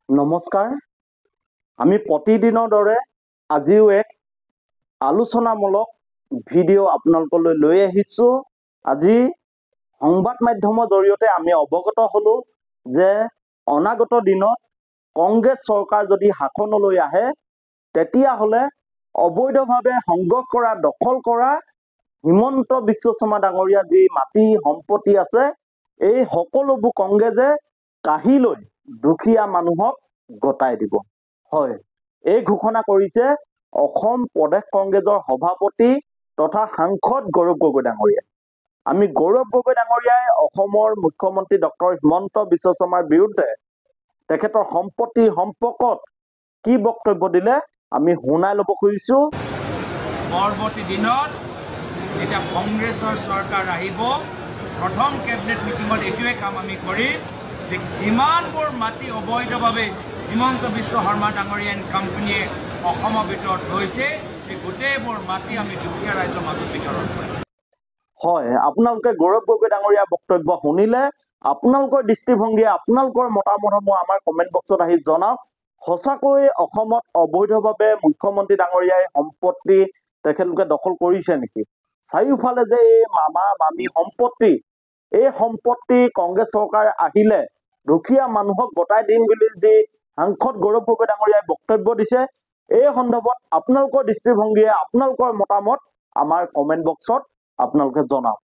নমস্কাৰ। আমি প্ৰতিদিনৰ দৰে আজিও এক আলোচনামূলক ভিডিঅ' আপোনালোকলৈ লৈ আহিছোঁ। আজি সংবাদ মাধ্যমৰ জৰিয়তে আমি অৱগত হ'লোঁ যে অনাগত দিনত কংগ্ৰেছ চৰকাৰ যদি শাসনলৈ আহে তেতিয়াহ'লে অবৈধভাৱে সংগ্ৰহ কৰা, দখল কৰা হিমন্ত বিশ্ব শৰ্মা ডাঙৰীয়া যি মাটি সম্পত্তি আছে এই সকলোবোৰ কংগ্ৰেছে কাঢ়ি লৈ দুখীয়া মানুহক গতাই দিব। হয়, এই ঘোষণা কৰিছে অসম প্ৰদেশ কংগ্ৰেছৰ সভাপতি তথা সাংসদ গৌৰৱ গগৈ ডাঙৰীয়াই। আমি গৌৰৱ গগৈ ডাঙৰীয়াই অসমৰ মুখ্যমন্ত্ৰী ডক্টৰ হিমন্ত বিশ্ব শৰ্মাৰ বিৰুদ্ধে তেখেতৰ সম্পত্তিৰ সম্পৰ্কত কি বক্তব্য দিলে আমি শুনাই ল'ব খুজিছোঁ। পৰৱৰ্তী দিনত যেতিয়া কংগ্ৰেছৰ চৰকাৰ আহিব, প্ৰথম কেবিনেট মিটিঙত এইটোৱে কাম আমি কৰিম যে যিমানবোৰ মাটি অবৈধভাৱে হিমন্ত বিশ্ব শৰ্মা ডাঙৰীয়া এণ্ড কোম্পানীয়ে অসমৰ ভিতৰত লৈছে এই গোটেইবোৰ মাটি আমি দুখীয়া ৰাইজৰ মাজত বিতৰণ কৰিম। হয়, আপোনালোকে গৌৰৱ গগৈ ডাঙৰীয়াৰ বক্তব্য শুনিলে। আপোনালোকৰ দৃষ্টিভংগীয়ে আপোনালোকৰ মতামতসমূহ আমাৰ কমেণ্ট বক্সত আহি জনাওক। সঁচাকৈ অসমত অবৈধভাৱে মুখ্যমন্ত্ৰী ডাঙৰীয়াই সম্পত্তি তেখেতলোকে দখল কৰিছে নেকি? চাৰিওফালে যে এই মামা মামী সম্পত্তি, এই সম্পত্তি কংগ্ৰেছ চৰকাৰ আহিলে দুখীয়া মানুহক গতাই দিম বুলি যি সাংসদ গৌৰৱ গগৈ ডাঙৰীয়াই বক্তব্য দিছে, এই সন্দৰ্ভত আপোনালোকৰ দৃষ্টিভংগীয়ে আপোনালোকৰ মতামত আমাৰ কমেণ্ট বক্সত আপোনালোকে জনাওক।